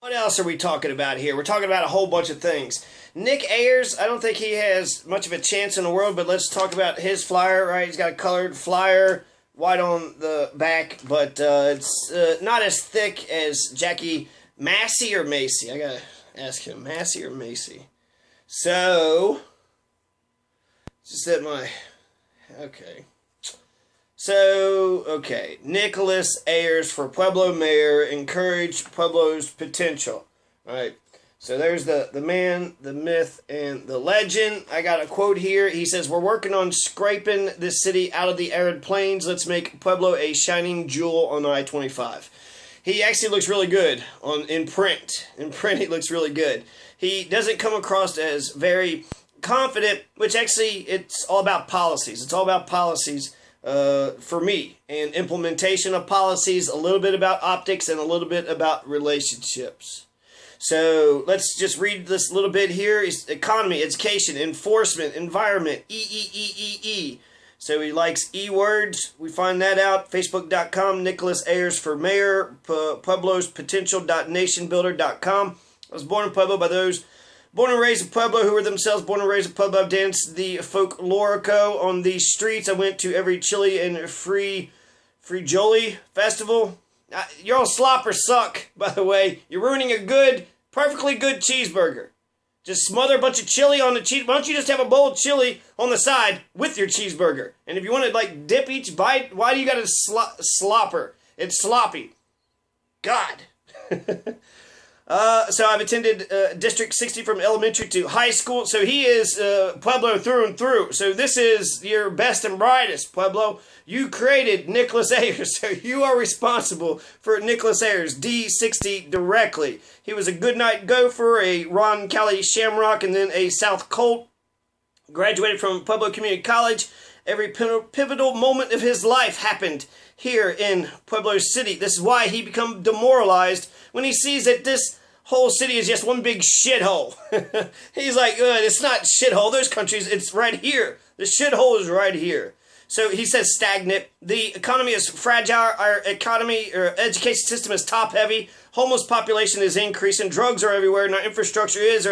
What else are we talking about here? We're talking about a whole bunch of things. Nick Ayers, I don't think he has much of a chance in the world, but let's talk about his flyer, right? He's got a colored flyer, white on the back, but it's not as thick as Jackie Massey or Macy. I gotta ask him, Massey or Macy? So, just at my, okay. So, okay, Nicholas Ayers for Pueblo mayor, encourage Pueblo's potential. All right, so there's the man, the myth, and the legend. I got a quote here. He says, we're working on scraping this city out of the arid plains. Let's make Pueblo a shining jewel on I-25. He actually looks really good in print. In print, he looks really good. He doesn't come across as very confident, which actually, it's all about policies. It's all about policies. For me, and implementation of policies, a little bit about optics, and a little bit about relationships. So let's just read this little bit here. It's economy, education, enforcement, environment, E. So he likes E words. We find that out. Facebook.com, Nicholas Ayers for mayor, Pueblo's potential.nationbuilder.com. I was born in Pueblo by those born and raised in Pueblo, who were themselves born and raised in Pueblo. I've danced the folklorico on the streets. I went to every chili and free jolly festival. You're all slopper suck, by the way. You're ruining a good, perfectly good cheeseburger. Just smother a bunch of chili on the cheese. Why don't you just have a bowl of chili on the side with your cheeseburger? And if you want to like dip each bite, why do you got to slopper? It's sloppy. God. So I've attended District 60 from elementary to high school. So he is Pueblo through and through. So this is your best and brightest, Pueblo. You created Nicholas Ayers, so you are responsible for Nicholas Ayers, D60 directly. He was a Goodnight Gopher, a Ron Kelly Shamrock, and then a South Colt. Graduated from Pueblo Community College. Every pivotal moment of his life happened here in Pueblo City. This is why he becomes demoralized when he sees that this whole city is just one big shithole. He's like, it's not shithole. Those countries, it's right here. The shithole is right here. So he says stagnant. The economy is fragile. Our economy or education system is top heavy. Homeless population is increasing. Drugs are everywhere. And our infrastructure is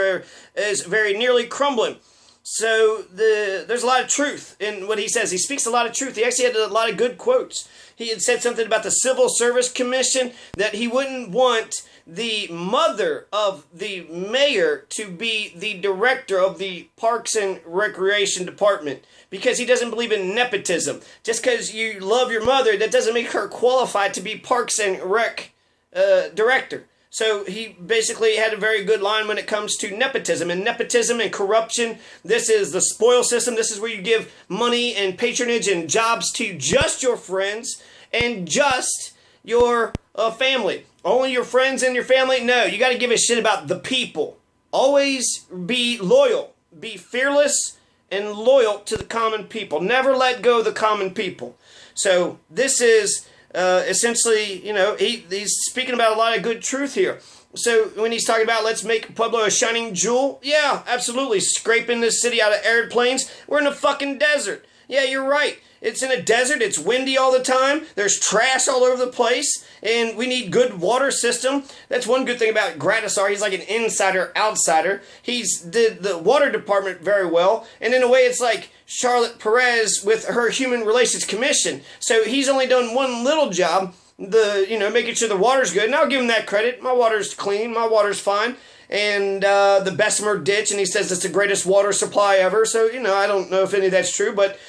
very nearly crumbling. So there's a lot of truth in what he says. He speaks a lot of truth. He actually had a lot of good quotes. He had said something about the Civil Service Commission, that he wouldn't want the mother of the mayor to be the director of the Parks and Recreation Department because he doesn't believe in nepotism. Just because you love your mother, that doesn't make her qualified to be Parks and Rec director. So he basically had a very good line when it comes to nepotism. And nepotism and corruption, this is the spoil system. This is where you give money and patronage and jobs to just your friends and just your family. Only your friends and your family? No, you got to give a shit about the people. Always be loyal. Be fearless and loyal to the common people. Never let go of the common people. So this is essentially, you know, he's speaking about a lot of good truth here. So when he's talking about let's make Pueblo a shining jewel, yeah, absolutely. Scraping this city out of arid plains. We're in a fucking desert. Yeah, you're right. It's in a desert. It's windy all the time. There's trash all over the place. And we need good water system. That's one good thing about Gratisar. He's like an insider, outsider. He's did the water department very well. And in a way, it's like Charlotte Perez with her Human Relations Commission. So he's only done one little job, making sure the water's good. And I'll give him that credit. My water's clean. My water's fine. And the Bessemer Ditch, and he says it's the greatest water supply ever. So, I don't know if any of that's true, but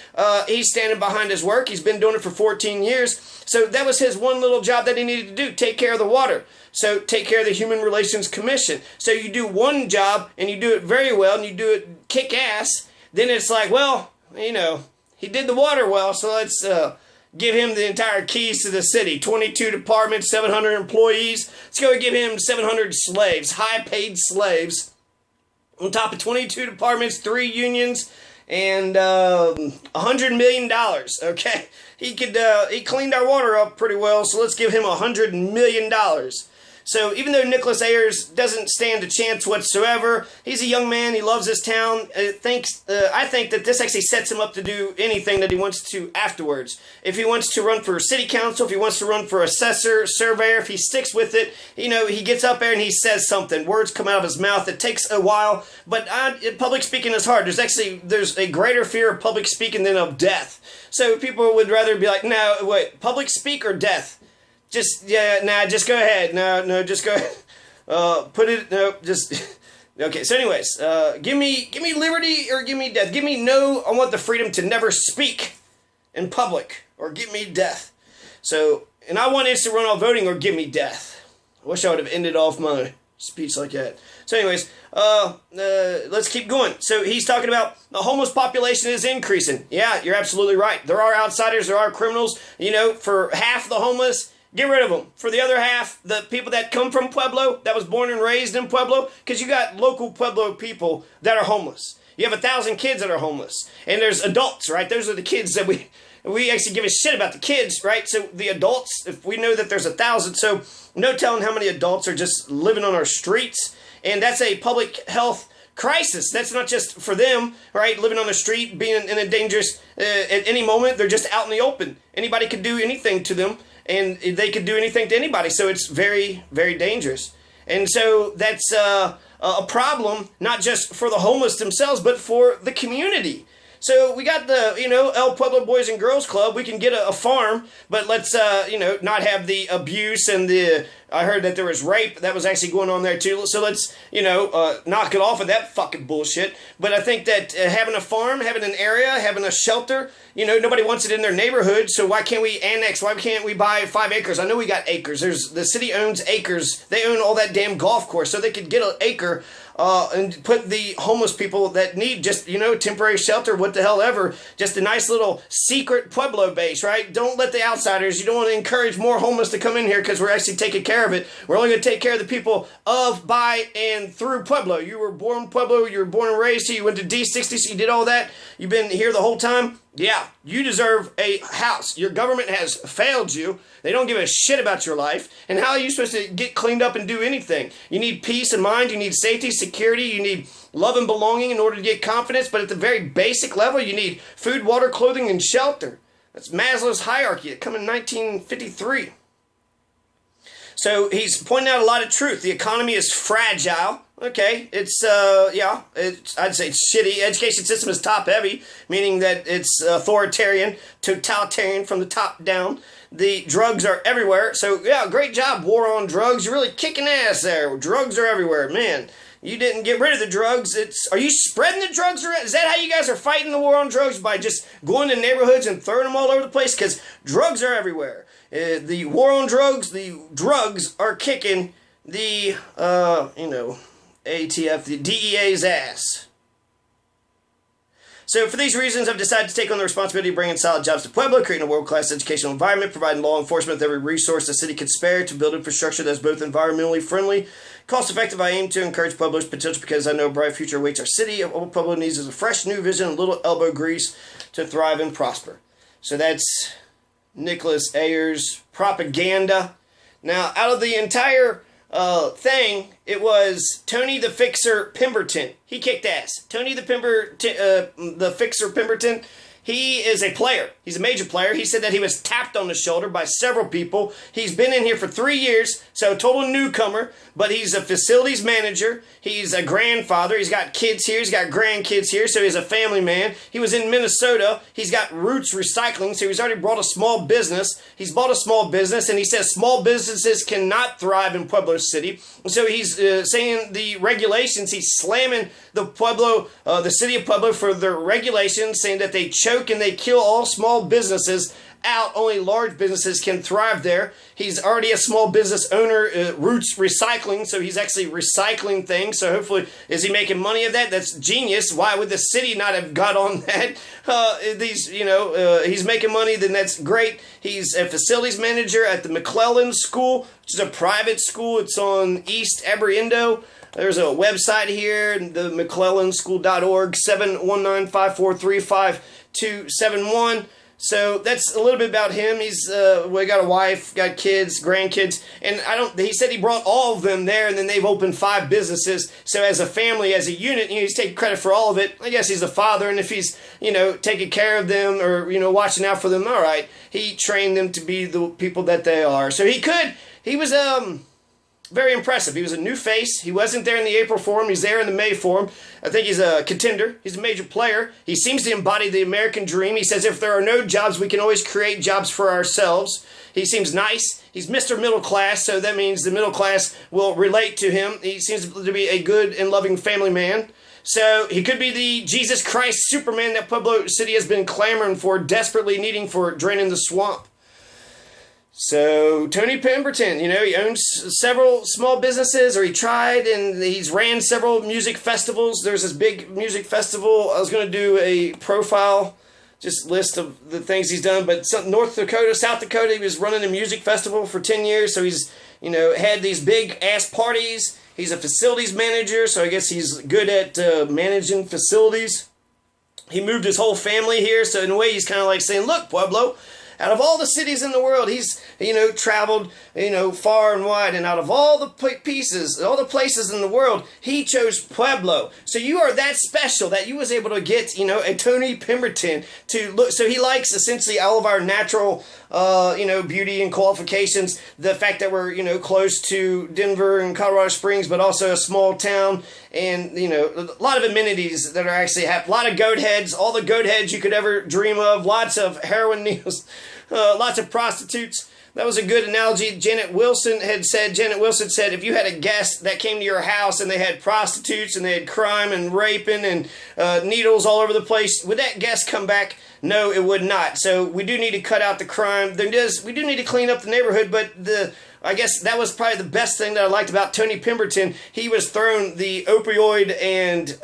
he's standing behind his work. He's been doing it for 14 years. So that was his one little job that he needed to do, take care of the water. So take care of the Human Relations Commission. So you do one job, and you do it very well, and you do it kick-ass. Then it's like, well, he did the water well, so let's give him the entire keys to the city. 22 departments, 700 employees. Let's go and give him 700 slaves, high-paid slaves. On top of 22 departments, 3 unions, and $100 million. Okay, he cleaned our water up pretty well, so let's give him $100 million. So even though Nicholas Ayers doesn't stand a chance whatsoever, he's a young man. He loves his town. I think that this actually sets him up to do anything that he wants to afterwards. If he wants to run for city council, if he wants to run for assessor, surveyor, if he sticks with it, he gets up there and he says something. Words come out of his mouth. It takes a while, but public speaking is hard. There's a greater fear of public speaking than of death. So people would rather be like, no, wait, public speak or death? Just go ahead. No, just go ahead. Okay, so anyways, give me liberty or give me death. Give me no, I want the freedom to never speak in public, or give me death. So, and I want instant runoff voting or give me death. I wish I would have ended off my speech like that. So anyways, let's keep going. So he's talking about the homeless population is increasing. Yeah, you're absolutely right. There are outsiders, there are criminals. For half the homeless, get rid of them. For the other half, the people that come from Pueblo, that was born and raised in Pueblo, because you got local Pueblo people that are homeless. You have 1,000 kids that are homeless. And there's adults, right? Those are the kids that we actually give a shit about the kids, right? So the adults, if we know that there's 1,000, so no telling how many adults are just living on our streets. And that's a public health crisis. That's not just for them, right? Living on the street, being in a dangerous, at any moment, they're just out in the open. Anybody could do anything to them. And they could do anything to anybody, so it's very, very dangerous. And so that's a problem, not just for the homeless themselves, but for the community. So we got the, El Pueblo Boys and Girls Club. We can get a farm, but let's, not have the abuse and I heard that there was rape. That was actually going on there too. So let's, knock it off of that fucking bullshit. But I think that having a farm, having an area, having a shelter, nobody wants it in their neighborhood. So why can't we annex? Why can't we buy 5 acres? I know we got acres. The city owns acres. They own all that damn golf course. So they could get an acre and put the homeless people that need just, temporary shelter, what the hell ever, just a nice little secret Pueblo base, right? Don't let the outsiders, you don't want to encourage more homeless to come in here because we're actually taking care of it. We're only going to take care of the people of, by, and through Pueblo. You were born Pueblo, you were born and raised here, you went to D60, so you did all that. You've been here the whole time. Yeah, you deserve a house. Your government has failed you. They don't give a shit about your life. And how are you supposed to get cleaned up and do anything? You need peace of mind. You need safety, security. You need love and belonging in order to get confidence. But at the very basic level, you need food, water, clothing, and shelter. That's Maslow's hierarchy. It came in 1953. So he's pointing out a lot of truth. The economy is fragile. Okay, it's, I'd say it's shitty. Education system is top-heavy, meaning that it's authoritarian, totalitarian from the top down. The drugs are everywhere. So, yeah, great job, war on drugs. You're really kicking ass there. Drugs are everywhere. Man, you didn't get rid of the drugs. Are you spreading the drugs around? Is that how you guys are fighting the war on drugs? By just going to neighborhoods and throwing them all over the place? Because drugs are everywhere. The war on drugs, the drugs are kicking the, ATF, the DEA's ass. So for these reasons, I've decided to take on the responsibility of bringing solid jobs to Pueblo, creating a world-class educational environment, providing law enforcement with every resource the city could spare to build infrastructure that's both environmentally friendly, cost-effective. I aim to encourage Pueblo's potential because I know a bright future awaits our city. What Pueblo needs is a fresh new vision and a little elbow grease to thrive and prosper. So that's Nicholas Ayers' propaganda. Now, out of the entire thing, it was Tony the Fixer Pemberton. He kicked ass. Tony the Fixer Pemberton, he is a player. He's a major player. He said that he was tapped on the shoulder by several people. He's been in here for 3 years, so total newcomer, but he's a facilities manager. He's a grandfather. He's got kids here. He's got grandkids here, so he's a family man. He was in Minnesota. He's got roots recycling, so he's already brought a small business. He's bought a small business, and he says small businesses cannot thrive in Pueblo City. So he's saying the regulations, he's slamming the city of Pueblo for their regulations, saying that they choke and they kill all small businesses out. Only large businesses can thrive there. He's already a small business owner, Roots Recycling, so he's actually recycling things. So hopefully, is he making money of that? That's genius. Why would the city not have got on that? He's making money, then that's great. He's a facilities manager at the McClellan School, which is a private school. It's on East Abriendo. There's a website here, the McClellanschool.org, 719-543-5271. So that's a little bit about him. He's we got a wife, got kids, grandkids, and he said he brought all of them there, and then they've opened 5 businesses. So as a family, as a unit, he's taking credit for all of it. I guess he's a father, and if he's taking care of them or watching out for them, all right. He trained them to be the people that they are. So he was very impressive. He was a new face. He wasn't there in the April Forum. He's there in the May Forum. I think he's a contender. He's a major player. He seems to embody the American dream. He says if there are no jobs, we can always create jobs for ourselves. He seems nice. He's Mr. Middle Class, so that means the middle class will relate to him. He seems to be a good and loving family man. So he could be the Jesus Christ Superman that Pueblo City has been clamoring for, desperately needing for draining the swamp. So Tony Pemberton, he owns several small businesses, or he tried, and he's ran several music festivals. There's this big music festival. I was going to do a profile, just list of the things he's done, but North Dakota, South Dakota, he was running a music festival for 10 years, so he's, had these big-ass parties. He's a facilities manager, so I guess he's good at managing facilities. He moved his whole family here, so in a way he's kind of like saying, look, Pueblo, out of all the cities in the world, he's, traveled, far and wide. And out of all the pieces, all the places in the world, he chose Pueblo. So you are that special that you was able to get, a Tony Pemberton to look. So he likes essentially all of our natural, beauty and qualifications. The fact that we're, close to Denver and Colorado Springs, but also a small town. And, a lot of amenities that are actually a lot of goat heads, all the goat heads you could ever dream of, lots of heroin needles, lots of prostitutes. That was a good analogy. Janet Wilson said, if you had a guest that came to your house and they had prostitutes and they had crime and raping and needles all over the place, would that guest come back? No, it would not. So we do need to cut out the crime. We do need to clean up the neighborhood, but I guess that was probably the best thing that I liked about Tony Pemberton. He was thrown the opioid and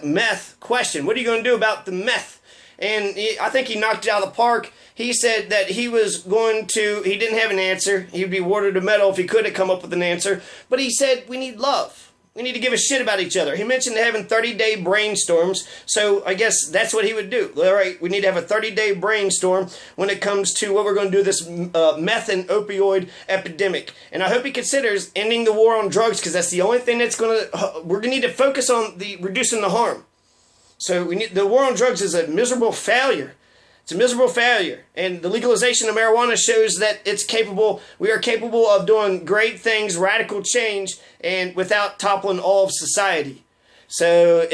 meth question. What are you going to do about the meth? And I think he knocked it out of the park. He said that he didn't have an answer. He'd be awarded a medal if he could have come up with an answer. But he said, we need love. We need to give a shit about each other. He mentioned having 30-day brainstorms, so I guess that's what he would do. All right, we need to have a 30-day brainstorm when it comes to what we're going to do this meth and opioid epidemic. And I hope he considers ending the war on drugs, because that's the only thing that's going to... We're going to need to focus on reducing the harm. So the war on drugs is a miserable failure. It's a miserable failure. And the legalization of marijuana shows that we are capable of doing great things, radical change, and without toppling all of society. So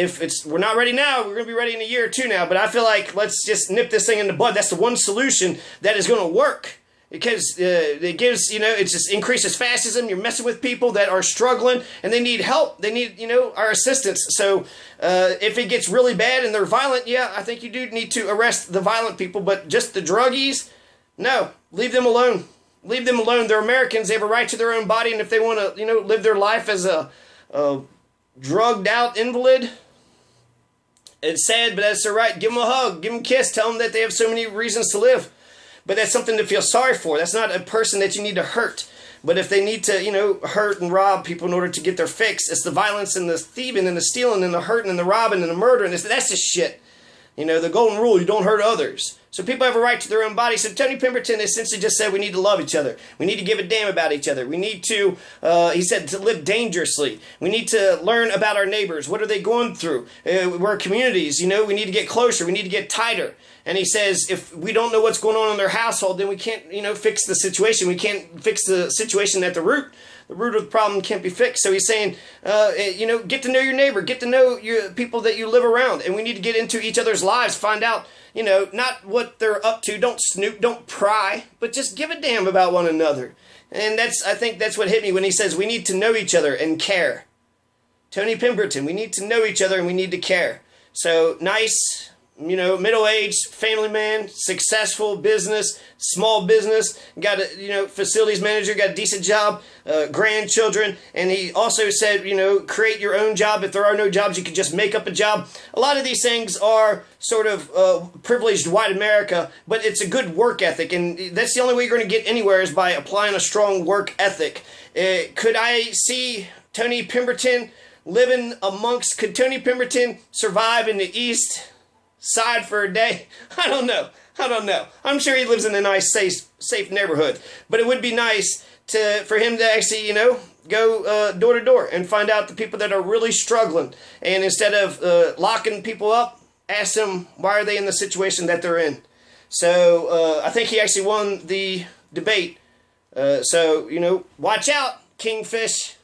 we're not ready now, we're going to be ready in a year or two now, but I feel like let's just nip this thing in the bud. That's the one solution that is going to work. Because it gives, it just increases fascism. You're messing with people that are struggling and they need help. They need, our assistance. So if it gets really bad and they're violent, yeah, I think you do need to arrest the violent people. But just the druggies, no, leave them alone. Leave them alone. They're Americans. They have a right to their own body. And if they want to, live their life as a drugged out invalid, it's sad, but that's their right. Give them a hug. Give them a kiss. Tell them that they have so many reasons to live. But that's something to feel sorry for. That's not a person that you need to hurt. But if they need to, hurt and rob people in order to get their fix, it's the violence and the thieving and the stealing and the hurting and the robbing and the murdering. That's the shit. The golden rule, you don't hurt others. So people have a right to their own body. So Tony Pemberton essentially just said we need to love each other. We need to give a damn about each other. We need to, he said, to live dangerously. We need to learn about our neighbors. What are they going through? We're communities, we need to get closer. We need to get tighter. And he says if we don't know what's going on in their household, then we can't, fix the situation. We can't fix the situation at the root. The root of the problem can't be fixed. So he's saying, get to know your neighbor. Get to know your people that you live around. And we need to get into each other's lives. Find out, not what they're up to. Don't snoop. Don't pry. But just give a damn about one another. And I think that's what hit me when he says we need to know each other and care. Tony Pemberton, we need to know each other and we need to care. So nice... middle-aged family man, successful business, small business, got a, facilities manager, got a decent job, grandchildren, and he also said, create your own job. If there are no jobs, you can just make up a job. A lot of these things are sort of privileged white America, but it's a good work ethic, and that's the only way you're going to get anywhere is by applying a strong work ethic. Could I see Tony Pemberton could Tony Pemberton survive in the East Side for a day? I don't know. I don't know. I'm sure he lives in a nice, safe neighborhood. But it would be nice for him to actually, go door to door and find out the people that are really struggling. And instead of locking people up, ask them why are they in the situation that they're in. So I think he actually won the debate. So, watch out, Kingfish.